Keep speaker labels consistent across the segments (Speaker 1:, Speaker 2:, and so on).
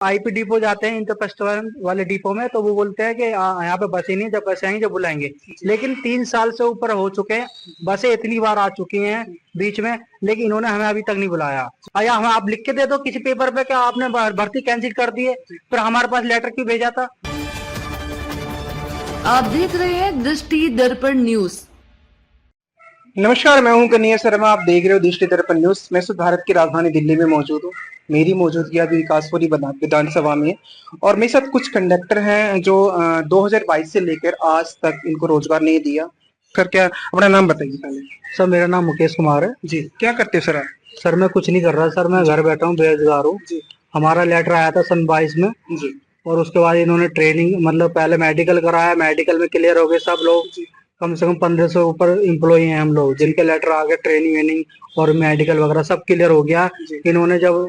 Speaker 1: IP depot जाते हैं इंद्रप्रस्थ वाले डिपो में, तो वो बोलते हैं कि यहाँ पे बसें नहीं है, जब बसें आएंगी जब बुलाएंगे। लेकिन 3 साल से ऊपर हो चुके हैं, बसें इतनी बार आ चुकी हैं बीच में, लेकिन इन्होंने हमें अभी तक नहीं बुलाया। या हमें आप लिख के दे दो किसी पेपर पे कि आपने भर्ती कैंसिल कर दी है, फिर हमारे पास लेटर क्यों भेजा था।
Speaker 2: आप देख रहे हैं दृष्टि दर्पण न्यूज।
Speaker 3: नमस्कार, मैं हूं कन्हैया शर्मा। आप देख रहे हो दृष्टि दर्पण न्यूज। मैं भारत की राजधानी दिल्ली में मौजूद हूं। मेरी मौजूदगी अभी विकासपुरी विधानसभा में है और मेरे साथ कुछ कंडक्टर हैं जो 2022 से लेकर आज तक इनको रोजगार नहीं दिया। सर, क्या अपना नाम बताइए पहले।
Speaker 1: सर, मेरा नाम मुकेश कुमार है
Speaker 3: जी। क्या करते हो सर आप?
Speaker 1: सर, मैं कुछ नहीं कर रहा सर, मैं घर बैठा हूँ, बेरोजगार हूँ। हमारा लेटर आया था सन 22 में
Speaker 3: जी।
Speaker 1: और उसके बाद इन्होंने ट्रेनिंग, मतलब पहले मेडिकल कराया, मेडिकल में क्लियर हो गए सब लोग। कम से कम 1500 ऊपर एम्प्लॉय हैं हम लोग, जिनके लेटर आ गए, ट्रेनिंग वेनिंग और मेडिकल वगैरह सब क्लियर हो गया। इन्होंने जब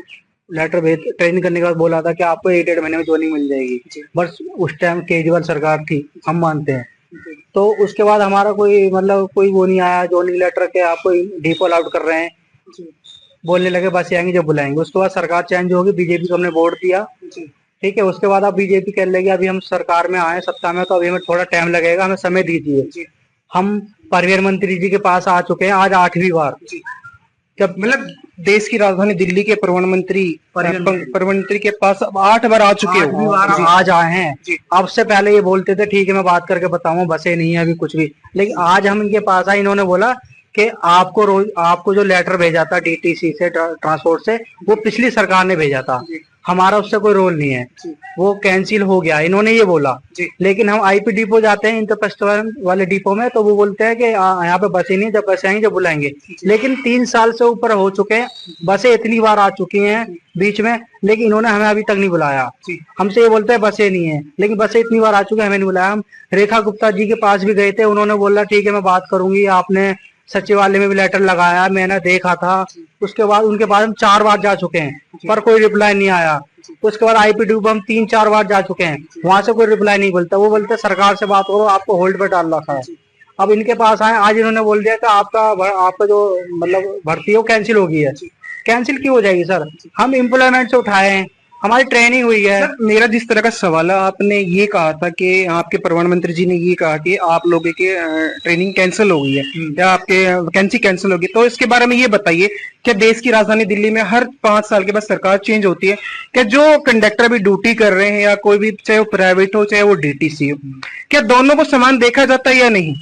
Speaker 1: लेटर भेज ट्रेनिंग करने के बाद बोला था कि आपको 1-1.5 महीने में ज्वाइनिंग मिल जाएगी। बस उस टाइम केजरीवाल सरकार थी, हम मानते हैं। तो उसके बाद हमारा कोई कोई वो नहीं आया ज्वाइनिंग लेटर के आपको डिपो अलाउड कर रहे हैं। बोलने लगे बस आएंगे जब बुलाएंगे। उसके बाद सरकार चेंज होगी, बीजेपी को हमने वोट दिया, ठीक है। उसके बाद अब बीजेपी कहने लगी अभी हम सरकार में आए, सत्ता में, तो अभी हमें थोड़ा टाइम लगेगा, हमें समय दीजिए। हम परिवहन मंत्री जी के पास आ चुके हैं आज 8वीं बार।
Speaker 3: जब देश की राजधानी दिल्ली के परिवहन मंत्री के पास अब 8 बार आ चुके हो।
Speaker 1: आज आए हैं। अब से पहले ये बोलते थे ठीक है मैं बात करके बताऊंगा, बसें नहीं है अभी कुछ भी, लेकिन आज हम इनके पास आए, इन्होंने बोला कि आपको जो लेटर भेजा था डीटीसी से, ट्रांसपोर्ट से, वो पिछली सरकार ने भेजा था, हमारा उससे कोई रोल नहीं है, वो कैंसिल हो गया, इन्होंने ये बोला। लेकिन हम आईपी डिपो जाते हैं इंद्रप्रस्थ वाले डिपो में, तो वो बोलते हैं कि यहाँ पे बसें नहीं है, जब बसें आएंगी जब बुलाएंगे। लेकिन 3 साल से ऊपर हो चुके हैं, बसें इतनी बार आ चुकी हैं बीच में, लेकिन इन्होंने हमें अभी तक नहीं बुलाया। हमसे ये बोलते हैं बसें नहीं है, लेकिन बसें इतनी बार आ चुके हैं, हमें नहीं बुलाया। हम रेखा गुप्ता जी के पास भी गए थे, उन्होंने बोला ठीक है मैं बात करूंगी, आपने सचिवालय में भी लेटर लगाया, मैंने देखा था। उसके बाद उनके बाद हम 4 बार जा चुके हैं, पर कोई रिप्लाई नहीं आया। उसके बाद आईपी डिपो हम 3-4 बार जा चुके हैं, वहां से कोई रिप्लाई नहीं बोलता। वो बोलते सरकार से बात करो, आपको होल्ड पे डाल रखा है। अब इनके पास आए, आज इन्होंने बोल दिया कि आपका जो भर्ती है वो कैंसिल हो गई है। कैंसिल क्यों हो जाएगी सर? हम एम्प्लॉयमेंट से उठाए हैं, हमारी ट्रेनिंग हुई है।
Speaker 3: सर, मेरा जिस तरह का सवाल है, आपने ये कहा था कि आपके परिवहन मंत्री जी ने ये कहा कि आप लोगों की ट्रेनिंग कैंसिल हो गई है या आपके वैकेंसी कैंसिल होगी, तो इसके बारे में ये बताइए क्या देश की राजधानी दिल्ली में हर 5 साल के बाद सरकार चेंज होती है, क्या जो कंडक्टर भी ड्यूटी कर रहे हैं या कोई भी, चाहे वो प्राइवेट हो चाहे वो डीटीसी हो, क्या दोनों को समान देखा जाता है या नहीं?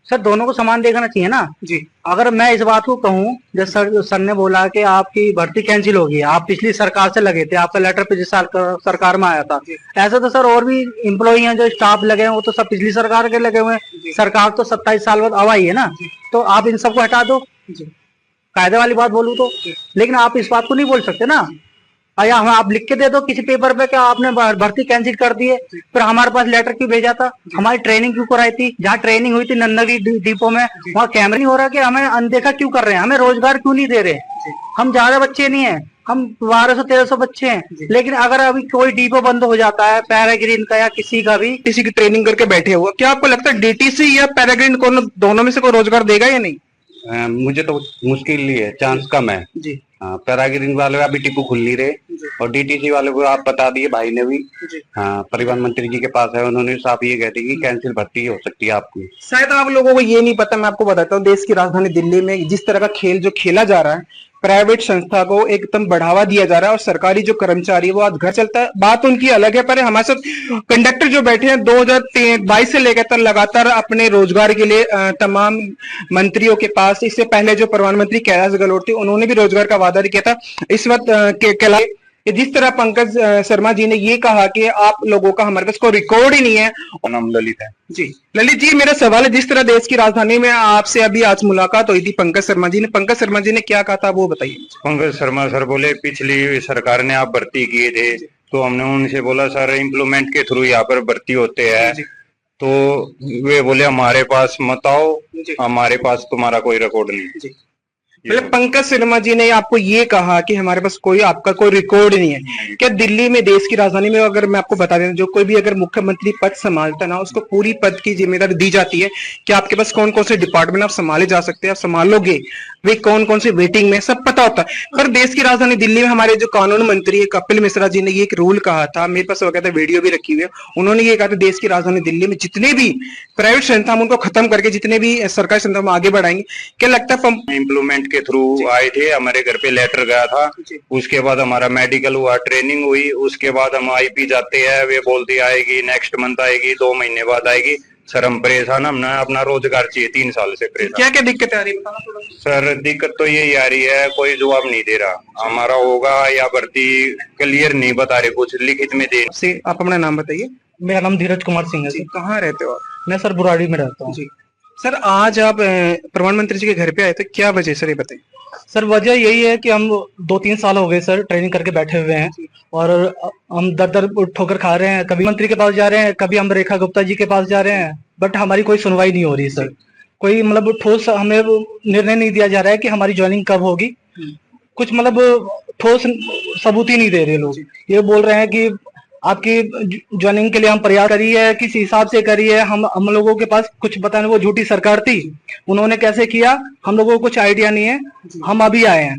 Speaker 1: सर, दोनों को समान देखना चाहिए ना
Speaker 3: जी।
Speaker 1: अगर मैं इस बात को कहूँ, जैसे सर ने बोला कि आपकी भर्ती कैंसिल होगी, आप पिछली सरकार से लगे थे, आपका लेटर पिछली सरकार में आया था, ऐसे तो सर और भी एम्प्लॉई हैं जो स्टाफ लगे हैं, वो तो सब पिछली सरकार के लगे हुए हैं। सरकार तो 27 साल बाद अब आई है ना, तो आप इन सबको हटा दो, कायदे वाली बात बोलूँ तो। लेकिन आप इस बात को नहीं बोल सकते ना। या हमें आप लिख के दे दो किसी पेपर पे कि आपने भर्ती कैंसिल कर दी है, फिर हमारे पास लेटर क्यों भेजा था, हमारी ट्रेनिंग क्यों कराई थी, जहाँ ट्रेनिंग हुई थी नंदगी डिपो में, वहाँ कैमरा नहीं हो रहा कि हमें अनदेखा क्यों कर रहे हैं, हमें रोजगार क्यों नहीं दे रहे। हम ज्यादा बच्चे नहीं है, हम 1200-1300 बच्चे हैं, लेकिन अगर अभी कोई डिपो बंद हो जाता है, पैराग्रीन का या किसी की
Speaker 3: ट्रेनिंग करके बैठे हुआ, क्या आपको लगता है डीटीसी या पैराग्रीन को दोनों में से कोई रोजगार देगा या नहीं?
Speaker 4: मुझे तो मुश्किल ही है, चांस कम है जी। पैराग्रीन वाले अभी डिपो खुल नहीं रहे और डीटीसी वाले को आप बता दिए भाई ने भी। हाँ, परिवहन मंत्री जी के पास है, उन्होंने साफ ये कहते कि कैंसिल भर्ती हो सकती है आपकी।
Speaker 3: शायद आप लोगों को ये नहीं पता, मैं आपको बताता हूँ। देश की राजधानी दिल्ली में जिस तरह का खेल जो खेला जा रहा है, प्राइवेट संस्था को एकदम बढ़ावा दिया जा रहा है और सरकारी जो कर्मचारी है वो आज घर चलता है, बात उनकी अलग है। पर हमारे साथ कंडक्टर जो बैठे हैं 2022 से लेकर लगातार अपने रोजगार के लिए तमाम मंत्रियों के पास, इससे पहले जो प्रधानमंत्री कैलाश गहलोत थे उन्होंने भी रोजगार का वादा किया था। इस वक्त जिस तरह पंकज शर्मा जी ने ये कहा कि आप लोगों का हमारे पास कोई रिकॉर्ड ही नहीं है।
Speaker 4: नाम ललित है
Speaker 3: जी। ललित जी, मेरा सवाल है, जिस तरह देश की राजधानी में आपसे अभी आज मुलाकात हुई थी पंकज शर्मा जी ने क्या कहा था वो बताइए।
Speaker 4: पंकज शर्मा सर बोले पिछली सरकार ने आप भर्ती किए थे, तो हमने उनसे बोला सर इम्प्लॉयमेंट के थ्रू यहाँ पर भर्ती होते हैं, तो वे बोले हमारे पास मत आओ, हमारे पास तुम्हारा कोई रिकॉर्ड नहीं।
Speaker 3: मतलब पंकज शर्मा जी ने आपको ये कहा कि हमारे पास आपका कोई रिकॉर्ड नहीं है। क्या दिल्ली में, देश की राजधानी में, अगर मैं आपको बता दें, जो कोई भी अगर मुख्यमंत्री पद संभालता ना, उसको पूरी पद की जिम्मेदारी दी जाती है कि आपके पास कौन कौन से डिपार्टमेंट आप संभाले जा सकते हैं, आप संभालोगे, वे कौन कौन सी वेटिंग में, सब पता होता है। पर देश की राजधानी दिल्ली में हमारे जो कानून मंत्री है कपिल मिश्रा जी ने ये एक रूल कहा था, मेरे पास वगैरह वीडियो भी रखी हुई है। उन्होंने ये कहा था देश की राजधानी दिल्ली में जितने भी प्राइवेट संस्था हम उनको खत्म करके जितने भी सरकारी संस्था हम आगे बढ़ाएंगे। क्या लगता है
Speaker 4: इम्प्लूवमेंट के थ्रू आए थे, हमारे घर पे लेटर गया था, उसके बाद हमारा मेडिकल हुआ, ट्रेनिंग हुई, उसके बाद हम आईपी जाते हैं, वे बोलती आएगी नेक्स्ट मंथ आएगी, 2 महीने बाद आएगी। सर हम परेशान, हमने अपना रोजगार चाहिए, 3 साल से परेशान।
Speaker 3: क्या क्या दिक्कत आ रही है बताना थोड़ा।
Speaker 4: सर दिक्कत तो यही आ रही है, कोई जवाब नहीं दे रहा, हमारा होगा या भर्ती क्लियर नहीं बता रहे, कुछ लिखित में दे।
Speaker 3: से आप अपना नाम बताइए।
Speaker 1: मेरा नाम धीरज कुमार सिंह है
Speaker 3: जी,
Speaker 1: सर।
Speaker 3: कहाँ रहते हो आप?
Speaker 1: मैं सर बुराड़ी में रहता हूँ।
Speaker 3: जी सर, आज आप प्रधानमंत्री जी के घर पे आए थे, क्या वजह सर ये बताइए।
Speaker 1: सर वजह यही है कि हम 2-3 साल हो गए सर ट्रेनिंग करके बैठे हुए हैं और हम दर दर ठोकर खा रहे हैं। कभी मंत्री के पास जा रहे हैं, कभी हम रेखा गुप्ता जी के पास जा रहे हैं, बट हमारी कोई सुनवाई नहीं हो रही सर। कोई मतलब ठोस हमें निर्णय नहीं दिया जा रहा है कि हमारी ज्वाइनिंग कब होगी। कुछ मतलब ठोस सबूत ही नहीं दे रहे लोग। ये बोल रहे हैं कि आपकी ज्वाइनिंग के लिए हम प्रयास करिए, किस हिसाब से करिए। हम लोगों के पास कुछ पता नहीं, वो झूठी सरकार थी, उन्होंने कैसे किया हम लोगों को कुछ आइडिया नहीं है। हम अभी आए हैं,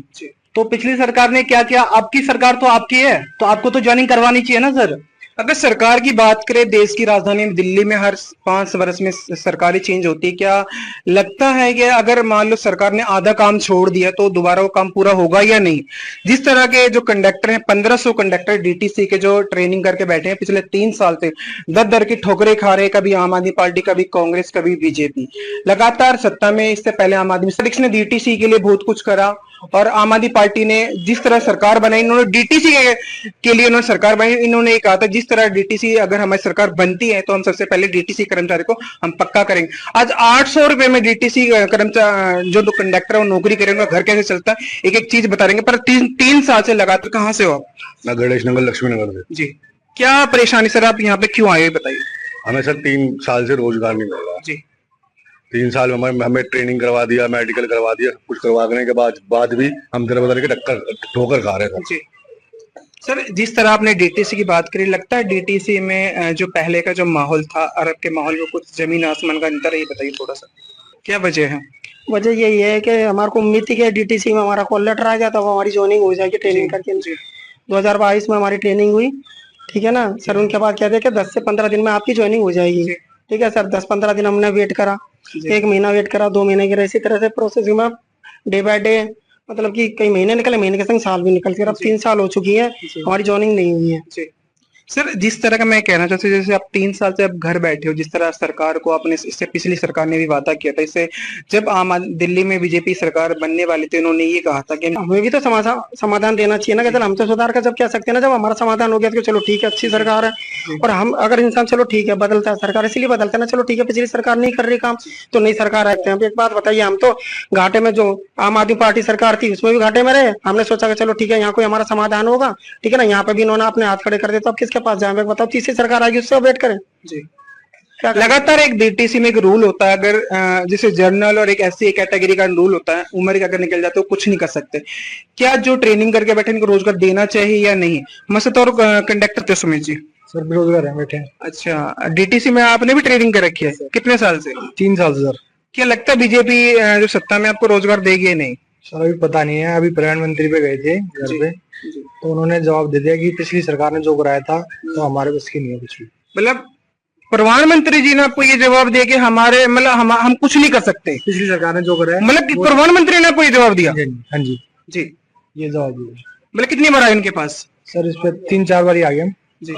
Speaker 1: तो पिछली सरकार ने क्या किया, आपकी सरकार तो आपकी है, तो आपको तो ज्वाइनिंग करवानी चाहिए ना सर।
Speaker 3: अगर सरकार की बात करें, देश की राजधानी दिल्ली में हर 5 वर्ष में सरकारी चेंज होती है, क्या लगता है कि अगर मान लो सरकार ने आधा काम छोड़ दिया तो दोबारा वो काम पूरा होगा या नहीं? जिस तरह के जो कंडक्टर हैं, 1500 कंडक्टर डीटीसी के जो ट्रेनिंग करके बैठे हैं पिछले 3 साल से, दर दर की ठोकरें खा रहे, कभी आम आदमी पार्टी, कभी कांग्रेस, कभी बीजेपी, लगातार सत्ता में। इससे पहले आम आदमी ने डीटीसी के लिए बहुत कुछ करा और आम आदमी पार्टी ने जिस तरह सरकार बनाई, इन्होंने डीटीसी के लिए उन्होंने सरकार बनाई। इन्होंने ये कहा था जिस तरह डीटीसी अगर हमारी सरकार बनती है तो हम सबसे पहले डीटीसी कर्मचारी को हम पक्का करेंगे। आज 800 रुपए में डीटीसी कर्मचारी जो कंडक्टर और नौकरी करेंगे, उनका घर कैसे चलता है, एक एक चीज बता देंगे। पर 3 साल से लगातार। कहाँ से हो आप?
Speaker 5: मैं गणेश नगर लक्ष्मी नगर से।
Speaker 3: जी, क्या परेशानी सर, आप यहाँ पे क्यों आए बताइए।
Speaker 5: हमें सर 3 साल से रोजगार नहीं मिल रहा
Speaker 3: जी,
Speaker 5: 3 साल में हमें ट्रेनिंग करवा दिया, मेडिकल करवा दिया, कुछ करवाने के बाद भी हम दर बदर के ठोकर खा रहे थे।
Speaker 3: जी सर, जिस तरह आपने डीटीसी की बात करी, लगता है डीटीसी में जो पहले का जो माहौल था, अरब के माहौल में कुछ जमीन आसमान का अंतर है, ये बताइए थोड़ा सा, क्या वजह है?
Speaker 6: वजह यही है कि हमारे को उम्मीद थी कि डीटीसी में हमारा कॉल लेटर आ गया था, वो हमारी ज्वाइनिंग हो जाएगी ट्रेनिंग करके। 2022 में हमारी ट्रेनिंग हुई, ठीक है ना सर। उनके बाद कहते हैं कि 10 से 15 दिन में आपकी ज्वाइनिंग हो जाएगी, ठीक है सर। 10-15 दिन हमने वेट करा, 1 महीना वेट करा, 2 महीने की, इसी तरह से प्रोसेस में डे बाय डे मतलब कि कई महीने निकले, महीने के संग साल भी निकल के अब 3 साल हो चुकी है, हमारी ज्वाइनिंग नहीं हुई है।
Speaker 3: सर, जिस तरह का मैं कहना चाहता हूँ, जैसे आप 3 साल से अब घर बैठे हो, जिस तरह सरकार को आपने, इससे पिछली सरकार ने भी वादा किया था, इससे जब दिल्ली में बीजेपी सरकार बनने वाली थी, उन्होंने ये कहा था कि
Speaker 6: हमें भी तो समाधान देना चाहिए ना, कि चल हम तो सुधार का जब कह सकते हैं ना, जब हमारा समाधान हो गया तो चलो ठीक है, अच्छी सरकार है। और हम अगर इंसान चलो ठीक है, बदलता है सरकार, इसलिए बदलता है ना, चलो ठीक है पिछली सरकार नहीं कर रही काम तो नई सरकार आते हैं। एक बात बताइए, हम तो घाटे में, जो आम आदमी पार्टी सरकार थी उसमें भी घाटे में रहे। हमने सोचा कि चलो ठीक है, यहाँ कोई हमारा समाधान होगा, ठीक है ना। यहाँ पे भी इन्होंने अपने हाथ खड़े कर दिए, तो अब किसके पास जाए बताओ? तीसरी सरकार आएगी, उससे वेट करें।
Speaker 3: जी, लगातार एक डीटीसी में एक रूल होता है, अगर जैसे जर्नल और एक एससी कैटेगरी का रूल होता है, उम्र के अगर निकल जाते हो कुछ नहीं कर सकते। क्या जो ट्रेनिंग करके बैठे इनको रोजगार देना चाहिए या नहीं? मसद और कंडक्टर तो सुमित जी
Speaker 1: सर बेरोजगार है बैठे।
Speaker 3: अच्छा, डीटीसी में आपने भी ट्रेनिंग कर रखी है, कितने साल से?
Speaker 1: 3 साल से सर।
Speaker 3: क्या लगता है बीजेपी जो सत्ता में आपको रोजगार देगी या नहीं?
Speaker 1: सर अभी पता नहीं है। अभी प्रधानमंत्री पे गए थे घर पे, तो उन्होंने जवाब दे दिया कि पिछली सरकार ने जो कराया था तो हमारे बस की नहीं है कुछ भी।
Speaker 3: मतलब प्रधानमंत्री जी ने आपको ये जवाब दिया कि हमारे मतलब हम कुछ नहीं कर सकते,
Speaker 1: पिछली सरकार ने जो कराया,
Speaker 3: मतलब प्रधानमंत्री ने आपको ये जवाब दिया?
Speaker 1: हाँ जी
Speaker 3: जी,
Speaker 1: ये जवाब दिया।
Speaker 3: मतलब कितनी बार आए उनके पास?
Speaker 1: सर इस पे 3-4 बार आ गए,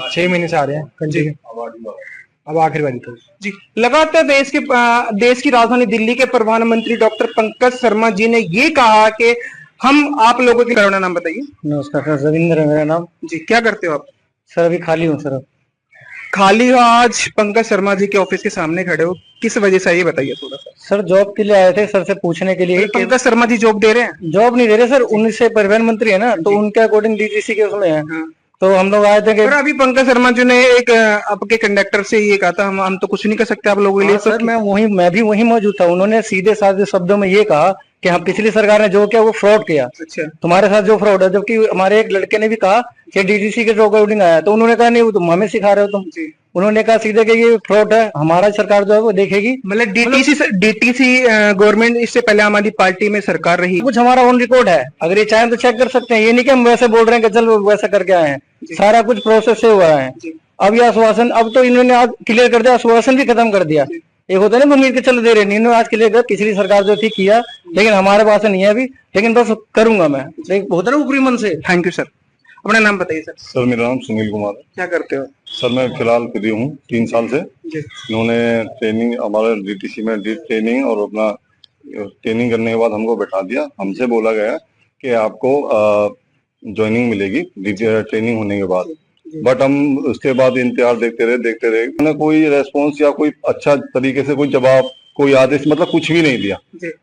Speaker 1: 6 महीने से आ रहे हैं कंटिन्यू, अब आखिर बारी तो।
Speaker 3: जी, लगातार देश की राजधानी दिल्ली के प्रधानमंत्री डॉक्टर पंकज शर्मा जी ने ये कहा कि हम आप लोगों की, अपना नाम बताइए।
Speaker 1: नमस्कार सर, रविंद्र है मेरा नाम।
Speaker 3: जी, क्या करते हो आप?
Speaker 1: सर अभी खाली हूँ सर।
Speaker 3: खाली हो? आज पंकज शर्मा जी के ऑफिस के सामने खड़े हो, किस वजह से, ये बताइए थोड़ा सा।
Speaker 1: सर जॉब के लिए आए थे, सर से पूछने के लिए।
Speaker 3: पंकज शर्मा जी जॉब दे रहे हैं?
Speaker 1: जॉब नहीं दे रहे सर, 19 से परिवहन मंत्री है ना, तो उनके अकॉर्डिंग डीटीसी के उसमें है। तो हम लोग आए थे कि
Speaker 3: अभी पंकज शर्मा जी ने एक आपके कंडक्टर से ये कहा था, हम तो कुछ नहीं कर सकते आप लोगों के लिए।
Speaker 1: सर मैं भी वहीं मौजूद था। उन्होंने सीधे साधे शब्दों में ये कहा कि हम पिछली सरकार ने जो किया वो फ्रॉड किया,
Speaker 3: अच्छा
Speaker 1: तुम्हारे साथ जो फ्रॉड है। जबकि हमारे एक लड़के ने भी कहा कि डीटीसी के जो कोडिंग आया, तो उन्होंने कहा नहीं वो तुम हमें सिखा रहे हो तुम।
Speaker 3: जी।
Speaker 1: उन्होंने कहा सीधे कि ये फ्रॉड है, हमारा सरकार जो है वो देखेगी।
Speaker 3: मतलब डीटीसी गवर्नमेंट इससे पहले आम आदमी पार्टी में सरकार रही।
Speaker 1: कुछ हमारा ऑन रिकॉर्ड है, अगर ये चाहें तो चेक कर सकते हैं। ये नहीं कि हम वैसे बोल रहे हैं कि चल वैसा करके आए हैं, सारा कुछ प्रोसेस से हुआ है। अब ये आश्वासन, अब तो इन्होंने आज क्लियर कर दिया, आश्वासन भी खत्म कर दिया। एक होता है ना उम्मीद के चलो दे रहे नहीं, इन्होंने आज क्लियर कर, पिछली सरकार जो थी किया, लेकिन हमारे पास नहीं है अभी, लेकिन बस करूंगा मैं, होता है ना ऊपरी मन से।
Speaker 3: Thank you sir. अपना नाम बताइए सर।
Speaker 5: सर मेरा नाम सुनील कुमार है।
Speaker 3: क्या करते हो?
Speaker 5: सर मैं फिलहाल फ्री हूँ 3 साल से। इन्होंने ट्रेनिंग हमारे डीटीसी में ट्रेनिंग और अपना ट्रेनिंग करने के बाद हमको बैठा दिया। हमसे बोला गया कि आपको ज्वाइनिंग मिलेगी ट्रेनिंग होने के बाद, बट हम उसके बाद इंतजार देखते रहे उन्होंने कोई रेस्पॉन्स या कोई अच्छा तरीके से कोई जवाब, कोई आदेश, मतलब कुछ भी नहीं दिया।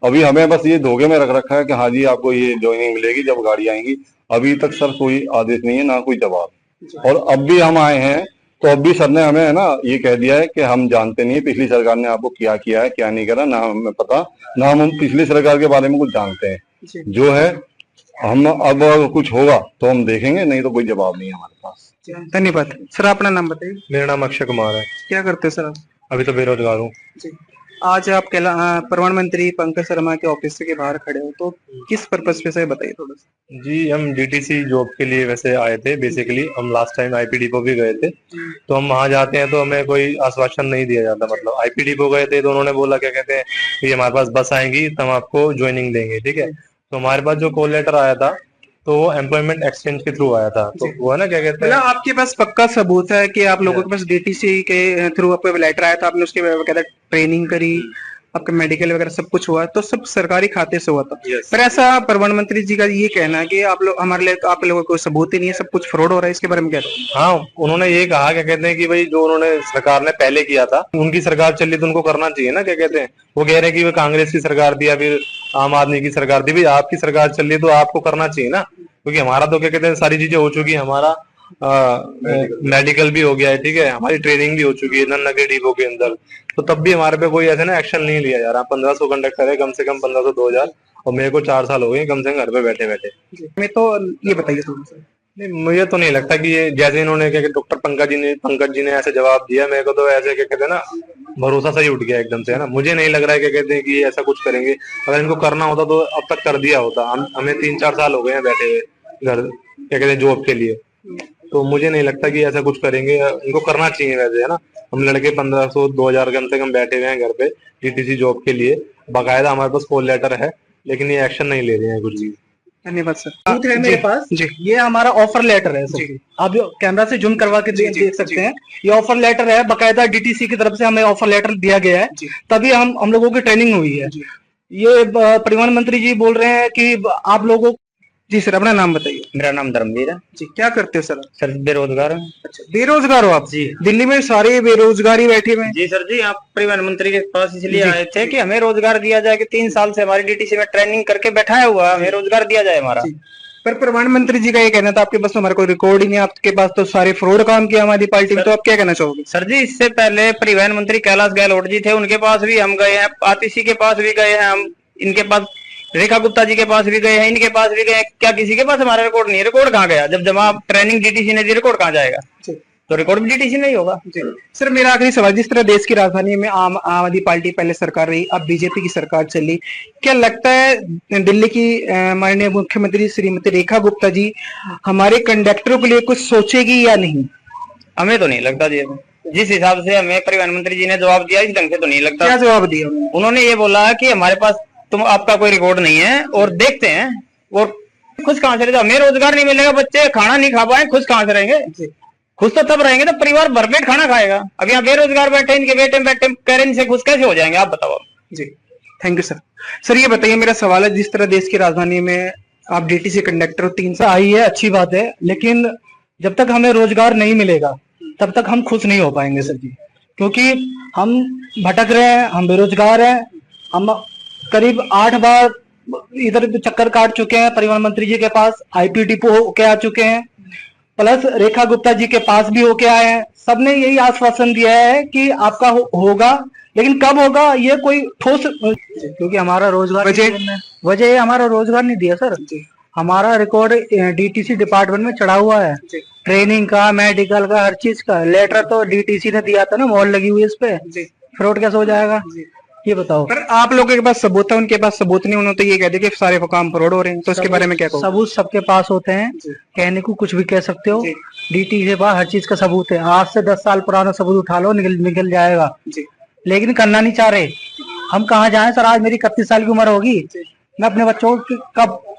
Speaker 5: अभी हमें बस ये धोखे में रख रखा है कि हाँ जी आपको ये ज्वाइनिंग मिलेगी जब गाड़ी आएंगी। अभी तक सर कोई आदेश नहीं है, ना कोई जवाब। और अब भी हम आए हैं तो अब भी सर ने हमें है ना ये कह दिया है कि हम जानते नहीं है पिछली सरकार ने आपको क्या किया है क्या नहीं करा, ना हमें पता, ना हम पिछली सरकार के बारे में कुछ जानते हैं। जो है हम अब कुछ होगा तो हम देखेंगे, नहीं तो कोई जवाब नहीं है हमारे पास।
Speaker 3: धन्यवाद सर। अपना नाम बताइए।
Speaker 7: मेरा नाम अक्षय कुमार है।
Speaker 3: क्या करते हो सर आप?
Speaker 7: अभी तो बेरोजगार हूँ।
Speaker 3: आज आप प्रधानमंत्री पंकज शर्मा के ऑफिस के बाहर खड़े हो, तो किस पर्पस पे से बताइए थोड़ा सा।
Speaker 7: जी हम डीटीसी जॉब के लिए वैसे आए थे। बेसिकली हम लास्ट टाइम आईपी डिपो भी गए थे, तो हम वहां जाते हैं तो हमें कोई आश्वासन नहीं दिया जाता। मतलब आईपी डिपो गए थे तो उन्होंने बोला क्या कहते हैं कि हमारे पास बस आएंगी तो हम आपको ज्वाइनिंग देंगे, ठीक है। तो हमारे पास जो कॉल लेटर आया था तो वो एम्प्लॉयमेंट एक्सचेंज के थ्रू आया था। तो वो है ना क्या कहते हैं,
Speaker 3: मतलब आपके पास पक्का सबूत है कि आप लोगों के पास डीटीसी के थ्रू आपको लेटर आया था, आपने उसके कहते ट्रेनिंग करी, आपका मेडिकल वगैरह सब कुछ हुआ, तो सब सरकारी खाते से हुआ था। पर ऐसा प्रधानमंत्री जी का ये कहना है कि आप लोग हमारे लिए, आप लोगों को सबूत ही नहीं है, सब कुछ फ्रॉड हो रहा है, इसके बारे में क्या?
Speaker 7: हाँ उन्होंने ये कहा क्या कहते हैं कि भाई जो उन्होंने सरकार ने पहले किया था, उनकी सरकार चली तो उनको करना चाहिए ना। क्या कहते हैं वो कह रहे हैं कि वो कांग्रेस की सरकार थी या फिर आम आदमी की सरकार थी। भाई आपकी सरकार चल रही है तो आपको करना चाहिए ना, क्योंकि हमारा तो क्या कहते हैं सारी चीजें हो चुकी है। हमारा मेडिकल भी हो गया है, ठीक है, हमारी ट्रेनिंग भी हो चुकी है नगर डिपो के अंदर, तो तब भी हमारे पे कोई ऐसे ना एक्शन नहीं लिया जा रहा। 1500 कंडक्टर है, कम से कम 1500 2000, और मेरे को 4 साल हो गए कम से कम घर पे बैठे बैठे।
Speaker 3: मैं तो ये बताइए थोड़ा सा।
Speaker 7: नहीं मुझे तो नहीं लगता कि ये जैसे इन्होंने क्या डॉक्टर पंकज जी ने ऐसे जवाब दिया, मेरे को तो ऐसे क्या कहते हैं ना भरोसा सही उठ गया एकदम से, है ना। मुझे नहीं लग रहा है क्या कहते हैं कि ऐसा कुछ करेंगे। अगर इनको करना होता तो अब तक कर दिया होता। हमें 3-4 साल हो गए हैं बैठे हुए घर, क्या कहते हैं जॉब के लिए, तो मुझे नहीं लगता कि ऐसा कुछ करेंगे। इनको करना चाहिए वैसे, है ना। हम लड़के 1500 2000 कम से कम बैठे हुए हैं घर पे डीटीसी जॉब के लिए, बाकायदा हमारे पास कॉल लेटर है, लेकिन ये एक्शन नहीं ले रहे हैं कुछ भी।
Speaker 3: धन्यवाद सर।
Speaker 1: बूथ है मेरे पास
Speaker 3: जी।
Speaker 1: ये हमारा ऑफर लेटर है सर, आप कैमरा से जूम करवा के देख सकते हैं। ये ऑफर लेटर है, बकायदा डीटीसी की तरफ से हमें ऑफर लेटर दिया गया है, तभी हम लोगों की ट्रेनिंग हुई है। ये परिवहन मंत्री जी बोल रहे हैं कि आप लोगों।
Speaker 3: जी सर। अपना नाम बताइए।
Speaker 8: मेरा नाम धर्मवीर है।
Speaker 3: जी। क्या करते हो सर?
Speaker 8: सर बेरोजगार है।
Speaker 3: अच्छा, बेरोजगार हो आप?
Speaker 8: जी।
Speaker 3: दिल्ली में सारे बेरोजगारी बैठे हुए हैं।
Speaker 8: जी सर जी, आप परिवहन मंत्री के पास इसलिए आए थे कि हमें रोजगार दिया जाए, कि 3 साल से हमारी डीटीसी में ट्रेनिंग करके बैठाया हुआ, हमें रोजगार दिया जाए हमारा।
Speaker 3: पर प्रधानमंत्री जी का ये कहना था आपके पास तो हमारा कोई रिकॉर्ड ही नहीं, आपके पास तो सारे फ्रॉड काम किया हमारी पार्टी में, तो आप क्या कहना चाहोगे?
Speaker 8: सर जी इससे पहले परिवहन मंत्री कैलाश गहलोत जी थे, उनके पास भी हम गए हैं, आतिशी के पास भी गए हैं हम, इनके पास रेखा गुप्ता जी के पास भी गए हैं, इनके पास भी गए। क्या किसी के पास हमारा रिकॉर्ड नहीं है? रिकॉर्ड कहाँ गया? जब जमा ट्रेनिंग डीटीसी ने दी, रिकॉर्ड कहाँ जाएगा? तो रिकॉर्ड भी डीटीसी नहीं होगा।
Speaker 3: सर मेरा आखिरी सवाल, जिस तरह देश की राजधानी में आम आदमी पार्टी पहले सरकार रही, अब बीजेपी की सरकार चली, क्या लगता है दिल्ली की माननीय मुख्यमंत्री श्रीमती रेखा गुप्ता जी हमारे कंडक्टरों के लिए कुछ सोचेगी या नहीं?
Speaker 8: हमें तो नहीं लगता जी। जिस हिसाब से हमें परिवहन मंत्री जी ने जवाब दिया, इस ढंग से तो नहीं लगता।
Speaker 3: क्या जवाब दिया
Speaker 8: उन्होंने? ये बोला कि हमारे पास आपका कोई रिकॉर्ड नहीं है और देखते हैं, और खुश कहाँ से रहेगा? हमें रोजगार नहीं मिलेगा, बच्चे खाना नहीं खा पाए, खुश कहाँ से रहेंगे? खुश तो तब रहेंगे तो परिवार भरपेट खाना खाएगा। अब यहाँ बेरोजगार बैठे, इनके बेटे बैठे करें, इनसे खुश कैसे हो जाएंगे आप बताओ?
Speaker 3: जी। Thank you sir. सर ये बताइए, मेरा सवाल है, जिस तरह देश की राजधानी में आप डीटीसी कंडक्टर 3 साल
Speaker 1: आई है, अच्छी बात है, लेकिन जब तक हमें रोजगार नहीं मिलेगा तब तक हम खुश नहीं हो पाएंगे सर जी, क्योंकि हम भटक रहे हैं, हम बेरोजगार हैं। हम करीब 8 बार इधर चक्कर काट चुके हैं, परिवहन मंत्री जी के पास आईपी डिपो होके आ चुके हैं, प्लस रेखा गुप्ता जी के पास भी होके आए हैं। सबने यही आश्वासन दिया है कि आपका होगा,
Speaker 3: लेकिन कब होगा ये कोई ठोस
Speaker 1: क्योंकि हमारा रोजगार
Speaker 3: वजह
Speaker 1: वजह हमारा रोजगार नहीं दिया सर। हमारा रिकॉर्ड डीटीसी डिपार्टमेंट में चढ़ा हुआ है, ट्रेनिंग का, मेडिकल का, हर चीज का। लेटर तो डीटीसी ने दिया था ना, मोहर लगी हुई है इस पे, फ्रॉड कैसे हो जाएगा ये बताओ।
Speaker 3: पर आप लोगों के पास सबूत है, उनके पास सबूत नहीं, उन्होंने तो ये कह दिया कि सारे काम फ्रॉड हो रहे हैं, तो इसके बारे में क्या कहो?
Speaker 1: सबूत सबके पास होते हैं, कहने को कुछ भी कह सकते हो। डीटीसी के पास हर चीज का सबूत है, आज से 10 साल पुराना सबूत उठा लो, निकल जाएगा। लेकिन करना नहीं चाह रहे। हम कहाँ जाएं सर? आज मेरी 31 साल की उम्र होगी, मैं अपने बच्चों को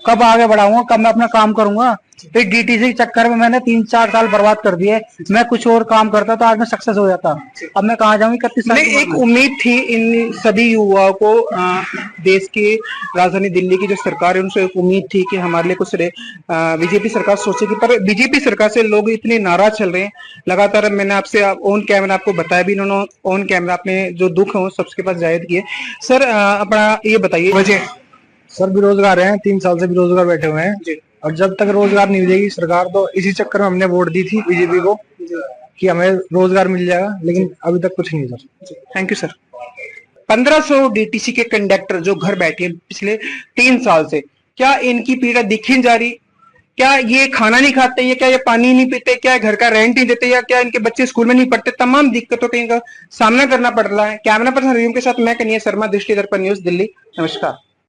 Speaker 1: कब आगे बढ़ाऊंगा, कब मैं अपना काम करूंगा? फिर डीटीसी के चक्कर में मैंने 3-4 साल बर्बाद कर दिए। मैं कुछ और काम करता तो आज मैं सक्सेस हो जाता। अब मैं कहाँ जाऊंगी 31 साल?
Speaker 3: एक उम्मीद थी इन सभी युवाओं को, देश की राजधानी दिल्ली की जो सरकार है उनसे एक उम्मीद थी कि हमारे लिए कुछ बीजेपी सरकार सोचेगी, पर बीजेपी सरकार से लोग इतने नाराज चल रहे हैं लगातार। मैंने आपसे ऑन कैमरा आपको बताया भी, इन्होंने ऑन कैमरा अपने जो दुख है सबके पास जाहिर किए। सर अपना ये बताइए वजह।
Speaker 1: सर बेरोजगार हैं, 3 साल से बेरोजगार बैठे हुए हैं, और जब तक रोजगार नहीं देगी सरकार, तो इसी चक्कर में हमने वोट दी थी बीजेपी को कि हमें रोजगार मिल जाएगा, लेकिन अभी तक कुछ नहीं sir.
Speaker 3: Thank you sir. 1500 DTC के कंडक्टर जो घर बैठे हैं पिछले 3 साल से, क्या इनकी पीड़ा दिखी जा रही? क्या ये खाना नहीं खाते, या क्या ये पानी नहीं पीते, क्या घर का रेंट नहीं देते, या क्या इनके बच्चे स्कूल में नहीं पढ़ते? तमाम दिक्कतों का इनका सामना करना पड़ रहा है। कैमरा पर्सन रहीम के साथ मैं कन्हैया शर्मा, दृष्टि दर्पण न्यूज दिल्ली। नमस्कार।